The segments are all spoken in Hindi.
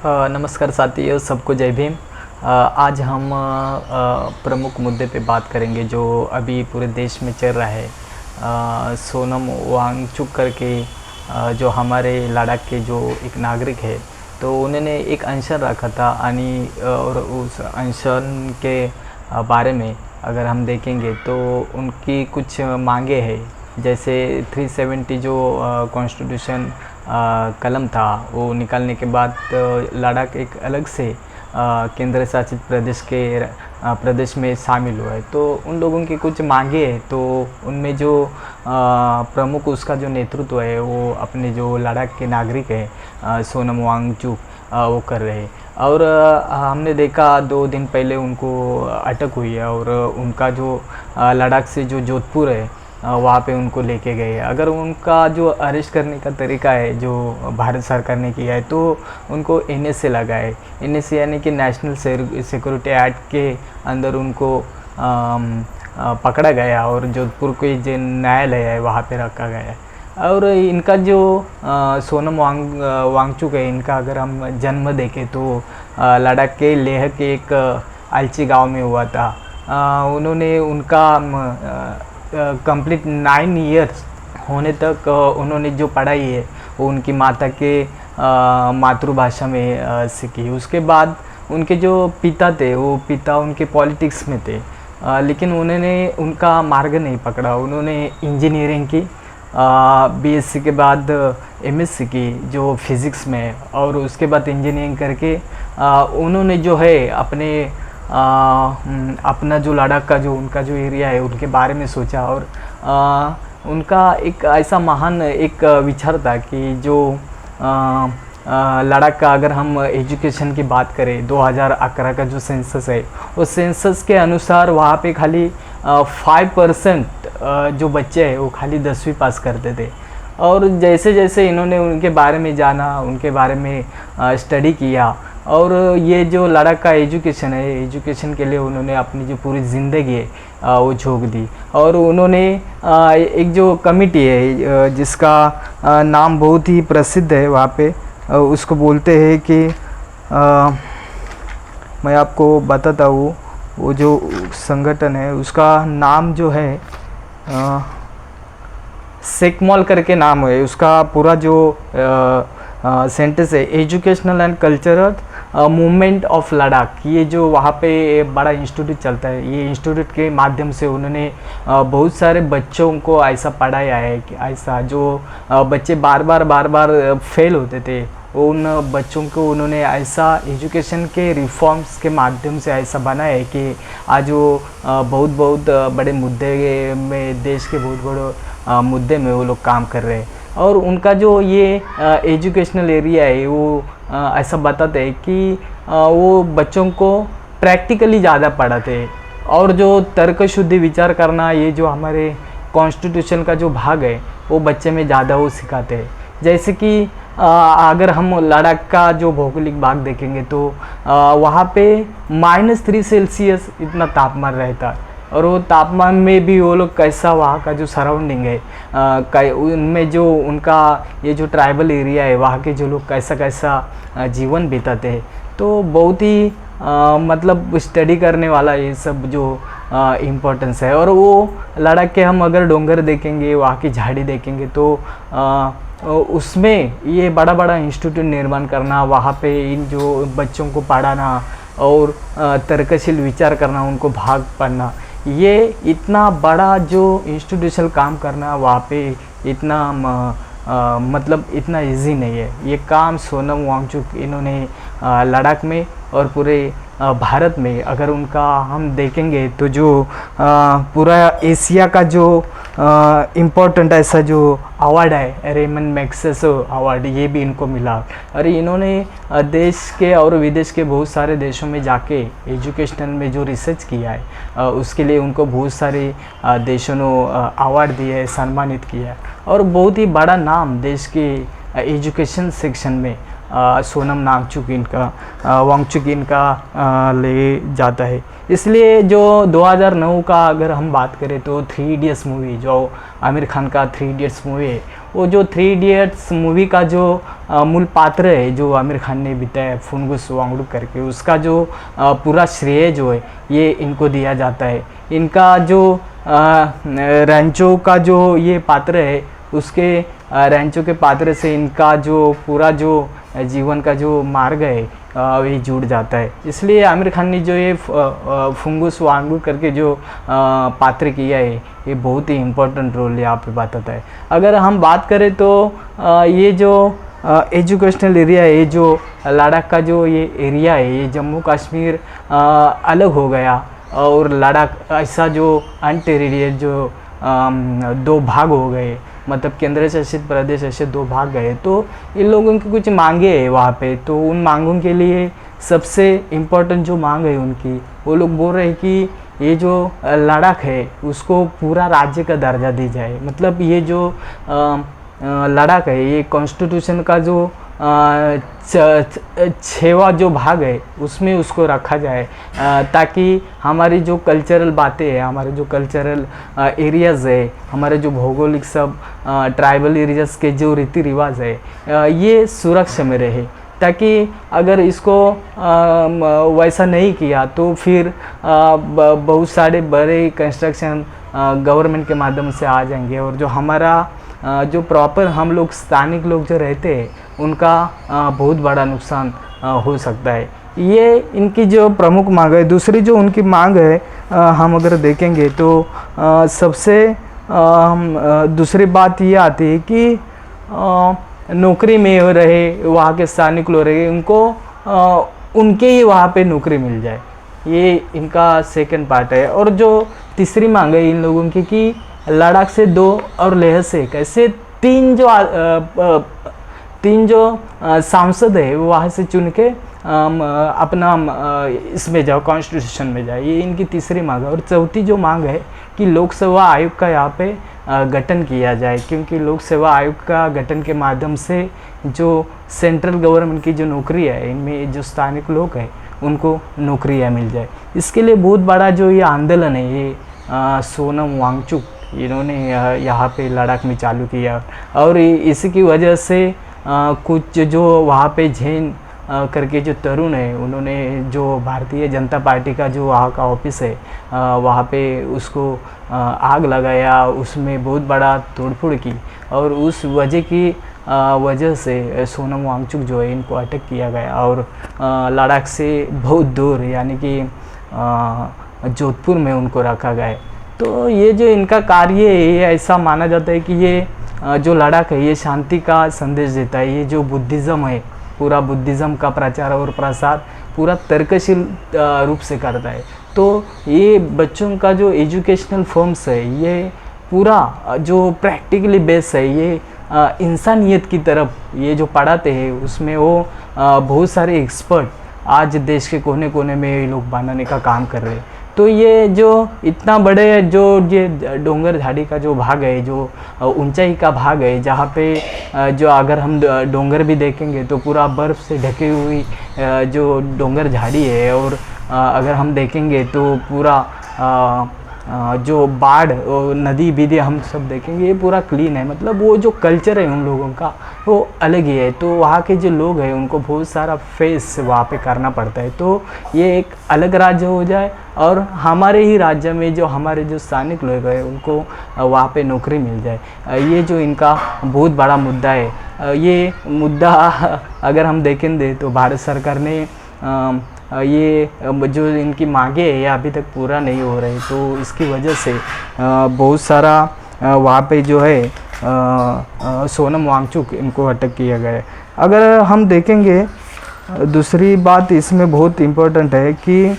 नमस्कार साथियों, सबको जय भीम। आज हम प्रमुख मुद्दे पे बात करेंगे जो अभी पूरे देश में चल रहा है। सोनम वांगचुक करके जो हमारे लद्दाख के जो एक नागरिक है, तो उन्होंने एक अनशन रखा था और उस अनशन के बारे में अगर हम देखेंगे तो उनकी कुछ मांगे हैं। जैसे 370 जो कॉन्स्टिट्यूशन कलम था वो निकालने के बाद लद्दाख एक अलग से केंद्र शासित प्रदेश में शामिल हुआ है। तो उन लोगों की कुछ मांगे हैं, तो उनमें जो प्रमुख उसका जो नेतृत्व है वो अपने जो लद्दाख के नागरिक है सोनम वांगचुक वो कर रहे हैं। और हमने देखा 2 दिन पहले उनको अटक हुई है और उनका जो लद्दाख से जो जोधपुर है वहाँ पे उनको लेके गए। अगर उनका जो अरेस्ट करने का तरीका है जो भारत सरकार ने किया है, तो उनको NSA लगा है। NSA यानी कि नेशनल सिक्योरिटी एक्ट के अंदर उनको पकड़ा गया और जोधपुर के जो न्यायालय है वहाँ पे रखा गया है। और इनका जो सोनम वांगचुक है, इनका अगर हम जन्म देखें तो लद्दाख के लेह के एक अलची गांव में हुआ था। उन्होंने उनका कंप्लीट 9 इयर्स होने तक उन्होंने जो पढ़ाई है वो उनकी माता के मातृभाषा में सीखी। उसके बाद उनके जो पिता थे वो पिता उनके पॉलिटिक्स में थे, लेकिन उन्होंने उनका मार्ग नहीं पकड़ा। उन्होंने इंजीनियरिंग की, BSc के बाद MSc की जो फिज़िक्स में, और उसके बाद इंजीनियरिंग करके उन्होंने जो है अपना जो लद्दाख का जो उनका जो एरिया है उनके बारे में सोचा। और उनका एक ऐसा महान एक विचार था कि जो लद्दाख का अगर हम एजुकेशन की बात करें, 2011 का जो सेंसस है उस सेंसस के अनुसार वहाँ पे खाली 5% जो बच्चे हैं वो खाली 10वीं पास करते थे। और जैसे जैसे इन्होंने उनके बारे में जाना, उनके बारे में स्टडी किया, और ये जो लद्दाख का एजुकेशन है, एजुकेशन के लिए उन्होंने अपनी जो पूरी ज़िंदगी है वो झोंक दी। और उन्होंने एक जो कमिटी है जिसका नाम बहुत ही प्रसिद्ध है वहाँ पे, उसको बोलते हैं कि मैं आपको बताता हूँ, वो जो संगठन है उसका नाम जो है सेकमॉल करके नाम है। उसका पूरा जो सेंटेंस है, educational and cultural movement of Ladakh. ये जो वहाँ पे बड़ा इंस्टीट्यूट चलता है, ये इंस्टीट्यूट के माध्यम से उन्होंने बहुत सारे बच्चों को ऐसा पढ़ाया है कि ऐसा जो बच्चे बार बार फेल होते थे, उन बच्चों को उन्होंने ऐसा एजुकेशन के रिफॉर्म्स के माध्यम से ऐसा बनाया है कि आज वो बहुत बड़े मुद्दे में, देश के बहुत बड़े मुद्दे में वो लोग काम कर रहे हैं। और उनका जो ये एजुकेशनल एरिया है वो ऐसा बताते हैं कि वो बच्चों को प्रैक्टिकली ज़्यादा पढ़ाते हैं, और जो तर्क शुद्धि विचार करना, ये जो हमारे कॉन्स्टिट्यूशन का जो भाग है वो बच्चे में ज़्यादा वो सिखाते हैं। जैसे कि अगर हम लद्दाख का जो भौगोलिक भाग देखेंगे तो वहाँ पे -3 सेल्सियस इतना तापमान रहता है, और वो तापमान में भी वो लोग कैसा, वहाँ का जो सराउंडिंग है उनमें जो उनका ये जो ट्राइबल एरिया है वहाँ के जो लोग कैसा जीवन बिताते हैं। तो बहुत ही मतलब स्टडी करने वाला ये सब जो इम्पोर्टेंस है। और वो लद्दाख के हम अगर डोंगर देखेंगे, वहाँ की झाड़ी देखेंगे, तो उसमें ये बड़ा इंस्टीट्यूट निर्माण करना, वहाँ पे इन जो बच्चों को पढ़ाना और तर्कशील विचार करना, उनको भाग पढ़ना, ये इतना बड़ा जो इंस्टीट्यूशनल काम करना वहाँ पे इतना मतलब इतना इजी नहीं है। ये काम सोनम वांगचुक इन्होंने लद्दाख में और पूरे भारत में अगर उनका हम देखेंगे तो जो पूरा एशिया का जो इम्पोर्टेंट ऐसा जो अवार्ड है, रेमन मैग्सेसे अवार्ड, ये भी इनको मिला। और इन्होंने देश के और विदेश के बहुत सारे देशों में जाके एजुकेशनल में जो रिसर्च किया है उसके लिए उनको बहुत सारे देशों ने अवार्ड दिए है, सम्मानित किया है। और बहुत ही बड़ा नाम देश के एजुकेशन सेक्शन में सोनम वांगचुक इनका ले जाता है। इसलिए जो 2009 का अगर हम बात करें तो 3 इडियट्स मूवी, जो आमिर खान का 3 इडियट्स मूवी है, वो जो थ्री इडियट्स मूवी का जो मूल पात्र है जो आमिर खान ने बिताया फुंगुस वांगडू करके, उसका जो पूरा श्रेय जो है ये इनको दिया जाता है। इनका जो रैंचो का जो ये पात्र है, उसके रैंचो के पात्र से इनका जो पूरा जो जीवन का जो मार्ग है ये जुड़ जाता है। इसलिए आमिर खान ने जो ये फुंगुस वांगडू करके जो पात्र किया है, ये बहुत ही इम्पोर्टेंट रोल यहाँ पे बताता है। अगर हम बात करें तो ये जो एजुकेशनल एरिया है, ये जो लद्दाख का जो ये एरिया है, ये जम्मू कश्मीर अलग हो गया और लद्दाख ऐसा जो अनटेरिटोरियल जो दो भाग हो गए, मतलब केंद्र शासित प्रदेश ऐसे दो भाग गए। तो इन लोगों की कुछ मांगे हैं वहाँ पे, तो उन मांगों के लिए सबसे इम्पोर्टेंट जो मांग है उनकी, वो लोग बोल रहे हैं कि ये जो लद्दाख है उसको पूरा राज्य का दर्जा दी जाए। मतलब ये जो लद्दाख है ये कॉन्स्टिट्यूशन का जो छेवा जो भाग है उसमें उसको रखा जाए, ताकि हमारी जो कल्चरल बातें हैं, हमारे जो कल्चरल एरियाज़ है, हमारे जो भौगोलिक सब ट्राइबल एरियाज़ के जो रीति रिवाज है ये सुरक्षा में रहे। ताकि अगर इसको वैसा नहीं किया तो फिर बहुत सारे बड़े कंस्ट्रक्शन गवर्नमेंट के माध्यम से आ जाएंगे, और जो हमारा जो प्रॉपर हम लोग स्थानिक लोग जो रहते हैं उनका बहुत बड़ा नुकसान हो सकता है। ये इनकी जो प्रमुख मांग है। दूसरी जो उनकी मांग है हम अगर देखेंगे तो सबसे दूसरी बात ये आती है कि नौकरी में रहे, वहाँ के स्थानिक लोग रहे, उनको उनके ही वहाँ पे नौकरी मिल जाए, ये इनका सेकंड पार्ट है। और जो तीसरी मांग है इन लोगों की कि लद्दाख से 2 और लेह से 1 ऐसे तीन जो सांसद है वो वहाँ से चुन के अपना इसमें जाओ, कॉन्स्टिट्यूशन में जाए, ये इनकी तीसरी मांग है। और चौथी जो मांग है कि लोक सेवा आयोग का यहाँ पे गठन किया जाए, क्योंकि लोक सेवा आयोग का गठन के माध्यम से जो सेंट्रल गवर्नमेंट की जो नौकरी है, इनमें जो स्थानिक लोग हैं उनको नौकरियाँ मिल जाए। इसके लिए बहुत बड़ा जो ये आंदोलन है ये सोनम वांगचुक इन्होंने यहाँ पे लद्दाख में चालू किया, और इसी की वजह से कुछ जो वहाँ पे जैन करके जो तरुण है, उन्होंने जो भारतीय जनता पार्टी का जो वहाँ का ऑफिस है वहाँ पे उसको आग लगाया, उसमें बहुत बड़ा तोड़फोड़ की, और उस वजह से सोनम वांगचुक जो है इनको अटक किया गया और लद्दाख से बहुत दूर यानी कि जोधपुर में उनको रखा गया। तो ये जो इनका कार्य है ये ऐसा माना जाता है कि ये जो लद्दाख है ये शांति का संदेश देता है। ये जो बुद्धिज़्म है, पूरा बुद्धिज़्म का प्रचार और प्रसार पूरा तर्कशील रूप से करता है। तो ये बच्चों का जो एजुकेशनल फॉर्म्स है ये पूरा जो प्रैक्टिकली बेस है, ये इंसानियत की तरफ ये जो पढ़ाते हैं उसमें वो बहुत सारे एक्सपर्ट आज देश के कोने कोने में ये लोग बनाने का काम कर रहे हैं। तो ये जो इतना बड़े जो ये डोंगर झाड़ी का जो भाग है, जो ऊंचाई का भाग है, जहाँ पे जो अगर हम डोंगर भी देखेंगे तो पूरा बर्फ़ से ढकी हुई जो डोंगर झाड़ी है, और अगर हम देखेंगे तो पूरा जो बाढ़ नदी बीदी हम सब देखेंगे ये पूरा क्लीन है। मतलब वो जो कल्चर है उन लोगों का वो अलग ही है। तो वहाँ के जो लोग हैं उनको बहुत सारा फेस वहाँ पे करना पड़ता है। तो ये एक अलग राज्य हो जाए और हमारे ही राज्य में जो हमारे जो स्थानिक लोग हैं उनको वहाँ पे नौकरी मिल जाए, ये जो इनका बहुत बड़ा मुद्दा है। ये मुद्दा अगर हम देखेंगे तो भारत सरकार ने ये जो इनकी मांगे है ये अभी तक पूरा नहीं हो रही, तो इसकी वजह से बहुत सारा वहाँ पे जो है सोनम वांगचुक इनको अटक किया गया है। अगर हम देखेंगे दूसरी बात इसमें बहुत इम्पोर्टेंट है कि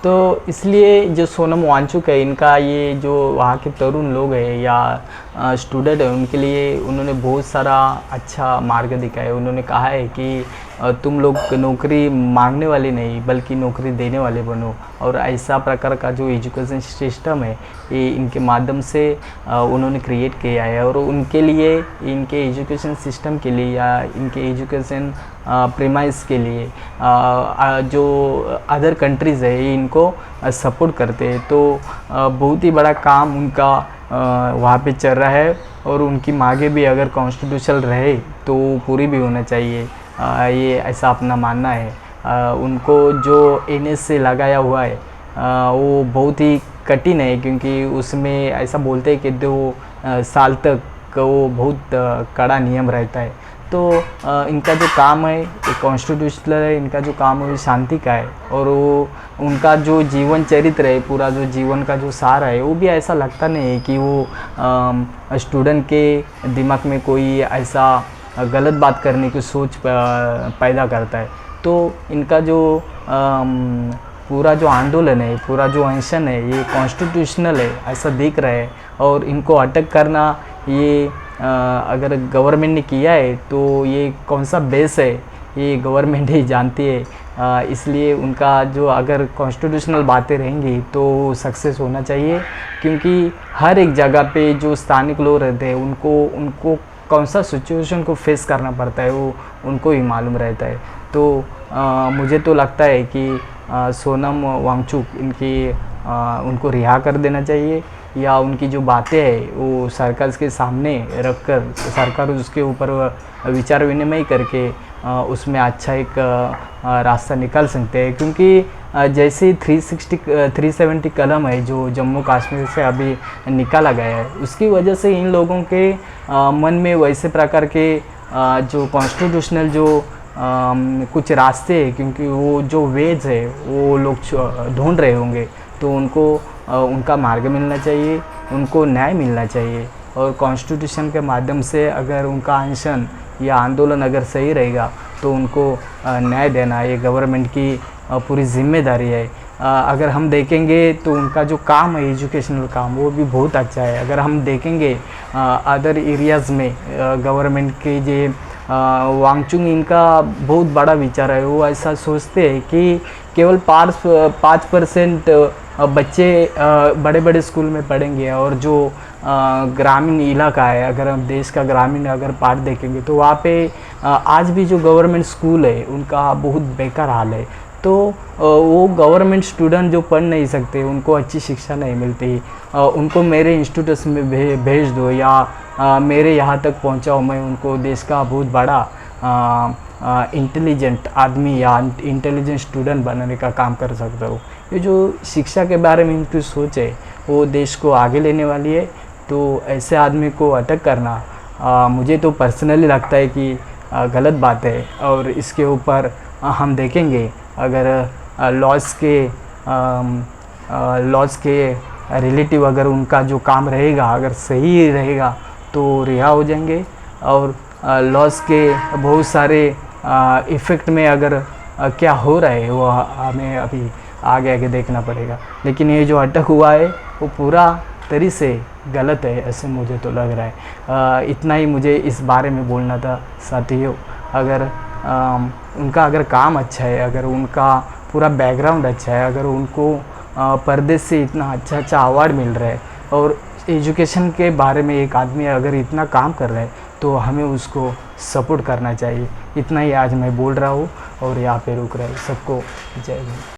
तो इसलिए जो सोनम वांगचुक है इनका ये जो वहाँ के तरुण लोग हैं या स्टूडेंट है उनके लिए उन्होंने बहुत सारा अच्छा मार्ग दिखाया है। उन्होंने कहा है कि तुम लोग नौकरी मांगने वाले नहीं बल्कि नौकरी देने वाले बनो, और ऐसा प्रकार का जो एजुकेशन सिस्टम है ये इनके माध्यम से उन्होंने क्रिएट किया है। और उनके लिए, इनके एजुकेशन सिस्टम के लिए या इनके एजुकेशन प्रीमाइस के लिए जो अदर कंट्रीज़ है ये इनको सपोर्ट करते हैं। तो बहुत ही बड़ा काम उनका वहाँ पे चल रहा है, और उनकी मांगे भी अगर कॉन्स्टिट्यूशनल रहे तो पूरी भी होना चाहिए, ये ऐसा अपना मानना है। उनको जो एनएस से लगाया हुआ है वो बहुत ही कठिन है, क्योंकि उसमें ऐसा बोलते हैं कि 2 साल तक वो बहुत कड़ा नियम रहता है। तो इनका जो काम है ये कॉन्स्टिट्यूशनल है, इनका जो काम है वो शांति का है, और वो उनका जो जीवन चरित्र है, पूरा जो जीवन का जो सार है वो भी ऐसा लगता नहीं है कि वो स्टूडेंट के दिमाग में कोई ऐसा गलत बात करने की सोच पैदा करता है। तो इनका जो पूरा जो आंदोलन है, पूरा जो अनशन है ये कॉन्स्टिट्यूशनल है ऐसा दिख रहा है। और इनको अटक करना ये अगर गवर्नमेंट ने किया है तो ये कौन सा बेस है ये गवर्नमेंट ही जानती है। इसलिए उनका जो अगर कॉन्स्टिट्यूशनल बातें रहेंगी तो सक्सेस होना चाहिए, क्योंकि हर एक जगह पे जो स्थानिक लोग रहते हैं उनको कौन सा सिचुएशन को फेस करना पड़ता है वो उनको ही मालूम रहता है। तो मुझे तो लगता है कि सोनम वांगचुक उनको रिहा कर देना चाहिए, या उनकी जो बातें हैं वो सरकार के सामने रखकर सरकार उसके ऊपर विचार विनिमय करके उसमें अच्छा एक रास्ता निकाल सकते हैं। क्योंकि जैसे 370 कलम है जो जम्मू कश्मीर से अभी निकाला गया है, उसकी वजह से इन लोगों के मन में वैसे प्रकार के जो कॉन्स्टिट्यूशनल जो कुछ रास्ते हैं, क्योंकि वो जो वेज है वो लोग ढूंढ रहे होंगे, तो उनको उनका मार्ग मिलना चाहिए, उनको न्याय मिलना चाहिए। और कॉन्स्टिट्यूशन के माध्यम से अगर उनका अनशन या आंदोलन अगर सही रहेगा तो उनको न्याय देना ये गवर्नमेंट की पूरी जिम्मेदारी है। अगर हम देखेंगे तो उनका जो काम है एजुकेशनल काम वो भी बहुत अच्छा है। अगर हम देखेंगे अदर एरियाज़ में गवर्नमेंट के जो वांगचुक इनका बहुत बड़ा विचार है, वो ऐसा सोचते हैं कि केवल 5% बच्चे बड़े बड़े स्कूल में पढ़ेंगे, और जो ग्रामीण इलाका है, अगर हम देश का ग्रामीण अगर पार्ट देखेंगे तो वहाँ पे आज भी जो गवर्नमेंट स्कूल है उनका बहुत बेकार हाल है। तो वो गवर्नमेंट स्टूडेंट जो पढ़ नहीं सकते, उनको अच्छी शिक्षा नहीं मिलती, उनको मेरे इंस्टीट्यूट्स में भेज दो या मेरे यहाँ तक पहुँचाओ, मैं उनको देश का बहुत बड़ा इंटेलिजेंट आदमी या इंटेलिजेंट स्टूडेंट बनने का काम कर सकता हूँ। ये जो शिक्षा के बारे में इनकी सोच है वो देश को आगे लेने वाली है। तो ऐसे आदमी को अटक करना मुझे तो पर्सनली लगता है कि गलत बात है। और इसके ऊपर हम देखेंगे अगर लॉज के रिलेटिव अगर उनका जो काम रहेगा अगर सही रहेगा तो रिहा हो जाएंगे, और लॉज के बहुत सारे इफ़ेक्ट में अगर क्या हो रहा है वो हमें अभी आगे देखना पड़ेगा। लेकिन ये जो अटक हुआ है वो पूरा तरी से गलत है ऐसे मुझे तो लग रहा है। इतना ही मुझे इस बारे में बोलना था साथियों। अगर उनका अगर काम अच्छा है, अगर उनका पूरा बैकग्राउंड अच्छा है, अगर उनको परदेश से इतना अच्छा अवार्ड मिल रहा है, और एजुकेशन के बारे में एक आदमी अगर इतना काम कर रहा है तो हमें उसको सपोर्ट करना चाहिए। इतना ही आज मैं बोल रहा हूँ और यहाँ पे रुक रहा हूँ। सबको जय हिंद।